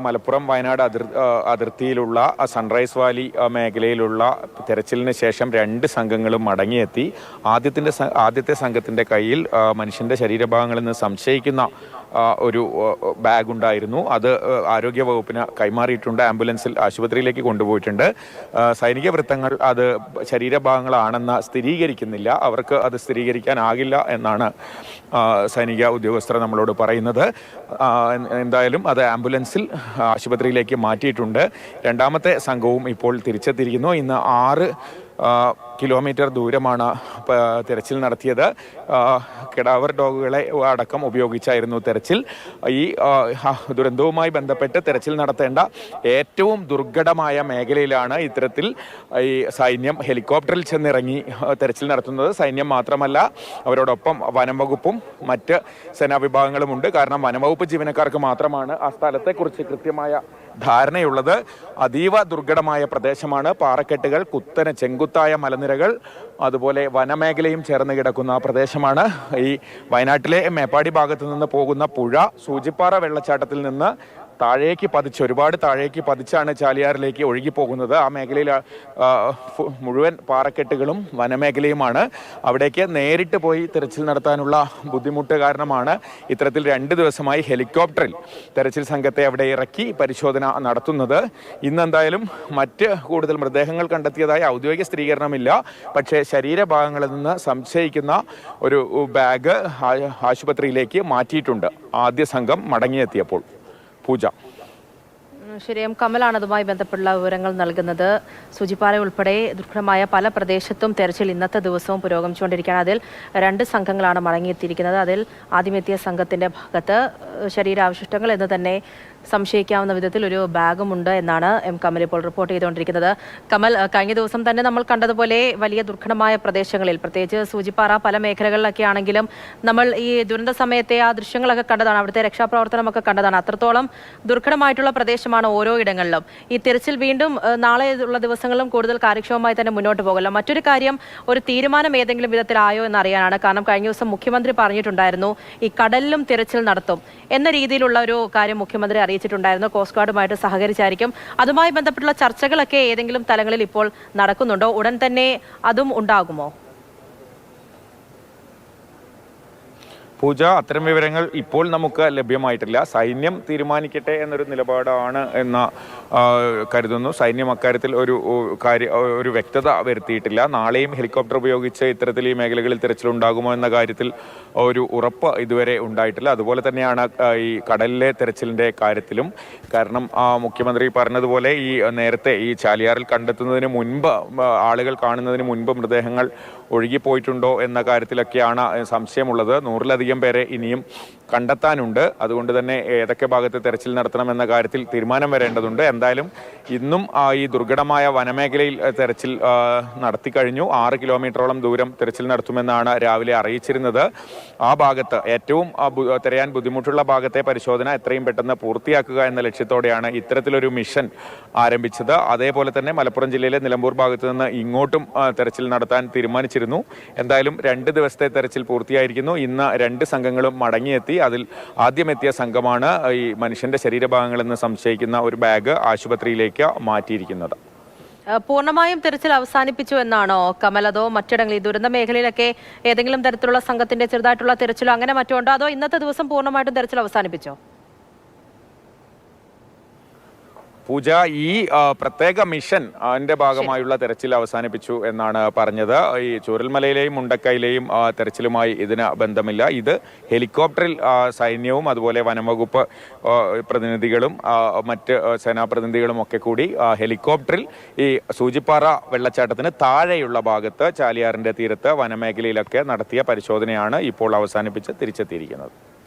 മലപ്പുറം വയനാട് അതിർത്തിയിലുള്ള sunrise Valley മേഖലയിലുള്ള തെരച്ചിലിന് ശേഷം 2 സംഘങ്ങളും മടങ്ങിയെത്തി. ആദ്യത്തെ സംഘത്തിൻ്റെ കയ്യിൽ മനുഷ്യൻ്റെ ശരീരഭാഗങ്ങളിൽ നിന്ന് സംശയിക്കുന്ന ഒരു ബാഗ് ഉണ്ടായിരുന്നു. അത് ആരോഗ്യ വകുപ്പിന് കൈമാറിയിട്ടുണ്ട്. ആംബുലൻസിൽ ആശുപത്രിയിലേക്ക് കൊണ്ടുപോയിട്ടുണ്ട്. സൈനിക വൃത്തങ്ങൾ അത് ശരീരഭാഗങ്ങളാണെന്ന് സ്ഥിരീകരിക്കുന്നില്ല. അവർക്ക് അത് സ്ഥിരീകരിക്കാനാകില്ല എന്നാണ് സൈനിക ഉദ്യോഗസ്ഥർ നമ്മളോട് പറയുന്നത്. എന്തായാലും അത് ആംബുലൻസിൽ ആശുപത്രിയിലേക്ക് മാറ്റിയിട്ടുണ്ട്. രണ്ടാമത്തെ സംഘവും ഇപ്പോൾ തിരിച്ചെത്തിയിരിക്കുന്നു. ഇന്ന് 6 കിലോമീറ്റർ ദൂരമാണ് തെരച്ചിൽ നടത്തിയത്. കെടാവർ ഡോഗുകളെ അടക്കം ഉപയോഗിച്ചായിരുന്നു തെരച്ചിൽ. ഈ ദുരന്തവുമായി ബന്ധപ്പെട്ട് തെരച്ചിൽ നടത്തേണ്ട ഏറ്റവും ദുർഘടമായ മേഖലയിലാണ് ഇത്തരത്തിൽ ഈ സൈന്യം ഹെലികോപ്റ്ററിൽ ചെന്നിറങ്ങി തെരച്ചിൽ നടത്തുന്നത്. സൈന്യം മാത്രമല്ല, അവരോടൊപ്പം വനം വകുപ്പും മറ്റ് സേനാവിഭാഗങ്ങളുമുണ്ട്. കാരണം വനംവകുപ്പ് ജീവനക്കാർക്ക് മാത്രമാണ് ആ സ്ഥലത്തെക്കുറിച്ച് കൃത്യമായ ധാരണയുള്ളത്. അതീവ ദുർഘടമായ പ്രദേശമാണ്. പാറക്കെട്ടുകൾ, കുത്തനെ ചെങ്കുത്തായ മലനിരകൾ, അതുപോലെ വനമേഖലയും ചേർന്ന് കിടക്കുന്ന പ്രദേശമാണ്. ഈ വയനാട്ടിലെ മേപ്പാടി ഭാഗത്തു നിന്ന് പോകുന്ന പുഴ സൂചിപ്പാറ വെള്ളച്ചാട്ടത്തിൽ നിന്ന് ഒരുപാട് താഴേക്ക് പതിച്ചാണ് ചാലിയാറിലേക്ക് ഒഴുകിപ്പോകുന്നത്. ആ മേഖലയിൽ മുഴുവൻ പാറക്കെട്ടുകളും വനമേഖലയുമാണ്. അവിടേക്ക് നേരിട്ട് പോയി തെരച്ചിൽ നടത്താനുള്ള ബുദ്ധിമുട്ട് കാരണമാണ് ഇത്തരത്തിൽ 2 ദിവസമായി ഹെലികോപ്റ്ററിൽ തെരച്ചിൽ സംഘത്തെ അവിടെ ഇറക്കി പരിശോധന നടത്തുന്നത്. ഇന്നെന്തായാലും മറ്റ് കൂടുതൽ മൃതദേഹങ്ങൾ കണ്ടെത്തിയതായി ഔദ്യോഗിക സ്ഥിരീകരണമില്ല. പക്ഷേ ശരീരഭാഗങ്ങളിൽ നിന്ന് സംശയിക്കുന്ന ഒരു ബാഗ് ആശുപത്രിയിലേക്ക് മാറ്റിയിട്ടുണ്ട് ആദ്യ സംഘം മടങ്ങിയെത്തിയപ്പോൾ. പൂജ. ശരി, കമലാണ് അതുമായി ബന്ധപ്പെട്ടുള്ള വിവരങ്ങൾ നൽകുന്നത്. സൂചിപ്പാറ ഉൾപ്പെടെ ദുർഘടമായ പല പ്രദേശത്തും തെരച്ചിൽ ഇന്നത്തെ ദിവസവും പുരോഗമിച്ചുകൊണ്ടിരിക്കുകയാണ്. അതിൽ 2 സംഘങ്ങളാണ് മടങ്ങിയെത്തിയിരിക്കുന്നത്. അതിൽ ആദ്യമെത്തിയ സംഘത്തിന്റെ ഭാഗത്ത് ശരീരാവശിഷ്ടങ്ങൾ എന്ന് തന്നെ സംശയിക്കാവുന്ന വിധത്തിൽ ഒരു ബാഗുമുണ്ട് എന്നാണ് കമൽ ഇപ്പോൾ റിപ്പോർട്ട് ചെയ്തുകൊണ്ടിരിക്കുന്നത്. കമൽ, കഴിഞ്ഞ ദിവസം തന്നെ നമ്മൾ കണ്ടതുപോലെ വലിയ ദുർഘടമായ പ്രദേശങ്ങളിൽ, പ്രത്യേകിച്ച് സൂചിപ്പാറ പല മേഖലകളിലൊക്കെ ആണെങ്കിലും നമ്മൾ ഈ ദുരന്ത സമയത്തെ ആ ദൃശ്യങ്ങളൊക്കെ കണ്ടതാണ്, അവിടുത്തെ രക്ഷാപ്രവർത്തനമൊക്കെ കണ്ടതാണ്. അത്രത്തോളം ദുർഘടമായിട്ടുള്ള പ്രദേശമാണ് ഓരോ ഇടങ്ങളിലും. ഈ തിരച്ചിൽ വീണ്ടും നാളെ ഉള്ള ദിവസങ്ങളിലും കൂടുതൽ കാര്യക്ഷമമായി തന്നെ മുന്നോട്ട് പോകല്ലോ. മറ്റൊരു കാര്യം, ഒരു തീരുമാനം ഏതെങ്കിലും വിധത്തിലായോ എന്നറിയാനാണ്. കാരണം കഴിഞ്ഞ ദിവസം മുഖ്യമന്ത്രി പറഞ്ഞിട്ടുണ്ടായിരുന്നു ഈ കടലിലും തിരച്ചിൽ നടത്തും എന്ന രീതിയിലുള്ള ഒരു കാര്യം മുഖ്യമന്ത്രി അറിയിച്ചിട്ടുണ്ടായിരുന്നു. കോസ്റ്റ് ഗാർഡുമായിട്ട് സഹകരിച്ചായിരിക്കും. അതുമായി ബന്ധപ്പെട്ടുള്ള ചർച്ചകളൊക്കെ ഏതെങ്കിലും തലങ്ങളിൽ ഇപ്പോൾ നടക്കുന്നുണ്ടോ? ഉടൻ തന്നെ അതും ഉണ്ടാകുമോ? പൂജ, അത്തരം വിവരങ്ങൾ ഇപ്പോൾ നമുക്ക് ലഭ്യമായിട്ടില്ല. സൈന്യം തീരുമാനിക്കട്ടെ എന്നൊരു നിലപാടാണ് എന്ന് കരുതുന്നു. സൈന്യം അക്കാര്യത്തിൽ ഒരു വ്യക്തത വരുത്തിയിട്ടില്ല. നാളെയും ഹെലികോപ്റ്റർ ഉപയോഗിച്ച് ഇത്തരത്തിൽ ഈ മേഖലകളിൽ തിരച്ചിലുണ്ടാകുമോ എന്ന കാര്യത്തിൽ ഒരു ഉറപ്പ് ഇതുവരെ ഉണ്ടായിട്ടില്ല. അതുപോലെ തന്നെയാണ് ഈ കടലിലെ തെരച്ചിലിൻ്റെ കാര്യത്തിലും. കാരണം മുഖ്യമന്ത്രി പറഞ്ഞതുപോലെ നേരത്തെ ഈ ചാലിയാറിൽ കണ്ടെത്തുന്നതിന് മുൻപ്, ആളുകൾ കാണുന്നതിന് മുൻപ് മൃതദേഹങ്ങൾ ഒഴുകിപ്പോയിട്ടുണ്ടോ എന്ന കാര്യത്തിലൊക്കെയാണ് സംശയമുള്ളത്. 100-ലധികം പേരെ ഇനിയും കണ്ടെത്താനുണ്ട്. അതുകൊണ്ട് തന്നെ ഏതൊക്കെ ഭാഗത്ത് തെരച്ചിൽ നടത്തണമെന്ന കാര്യത്തിൽ തീരുമാനം വരേണ്ടതുണ്ട്. എന്തായാലും ഇന്നും ഈ ദുർഘടമായ വനമേഖലയിൽ തെരച്ചിൽ നടത്തിക്കഴിഞ്ഞു. 6 കിലോമീറ്ററോളം ദൂരം തെരച്ചിൽ നടത്തുമെന്നാണ് രാവിലെ അറിയിച്ചിരുന്നത്. ആ ഭാഗത്ത് ഏറ്റവും തിരയാൻ ബുദ്ധിമുട്ടുള്ള ഭാഗത്തെ പരിശോധന എത്രയും പെട്ടെന്ന് പൂർത്തിയാക്കുക എന്ന ലക്ഷ്യത്തോടെയാണ് ഇത്തരത്തിലൊരു മിഷൻ ആരംഭിച്ചത്. അതേപോലെ തന്നെ മലപ്പുറം ജില്ലയിലെ നിലമ്പൂർ ഭാഗത്ത് നിന്ന് ഇങ്ങോട്ടും തെരച്ചിൽ നടത്താൻ തീരുമാനിച്ചിരുന്നു. എന്തായാലും 2 ദിവസത്തെ തെരച്ചിൽ പൂർത്തിയായിരിക്കുന്നു. ഇന്ന് 2 സംഘങ്ങളും മടങ്ങിയെത്തി. അതിൽ ആദ്യമെത്തിയ സംഘമാണ് ഈ മനുഷ്യന്റെ ശരീരഭാഗങ്ങളിൽ നിന്ന് സംശയിക്കുന്ന ഒരു ബാഗ് ആശുപത്രിയിലേക്ക് മാറ്റിയിരിക്കുന്നത്. പൂർണ്ണമായും തെരച്ചിൽ അവസാനിപ്പിച്ചു എന്നാണോ കമൽ? അതോ മറ്റിടങ്ങളിൽ, ഈ ദുരന്ത മേഖലയിലൊക്കെ ഏതെങ്കിലും തരത്തിലുള്ള സംഘത്തിന്റെ ചെറുതായിട്ടുള്ള തെരച്ചിലോ അങ്ങനെ മറ്റോ ഉണ്ടോ? അതോ ഇന്നത്തെ ദിവസം പൂർണ്ണമായിട്ടും തെരച്ചിൽ അവസാനിപ്പിച്ചോ? പൂജ, ഈ പ്രത്യേക മിഷൻ അതിൻ്റെ ഭാഗമായുള്ള തെരച്ചിൽ അവസാനിപ്പിച്ചു എന്നാണ് പറഞ്ഞത്. ഈ ചൂരൽമലയിലെയും മുണ്ടക്കയിലെയും തെരച്ചിലുമായി ഇതിന് ബന്ധമില്ല. ഇത് ഹെലികോപ്റ്ററിൽ സൈന്യവും അതുപോലെ വനംവകുപ്പ് പ്രതിനിധികളും മറ്റ് സേനാ പ്രതിനിധികളും ഒക്കെ കൂടി ഹെലികോപ്റ്ററിൽ ഈ സൂചിപ്പാറ വെള്ളച്ചാട്ടത്തിന് താഴെയുള്ള ഭാഗത്ത് ചാലിയാറിൻ്റെ തീരത്ത് വനമേഖലയിലൊക്കെ നടത്തിയ പരിശോധനയാണ് ഇപ്പോൾ അവസാനിപ്പിച്ച് തിരിച്ചെത്തിയിരിക്കുന്നത്.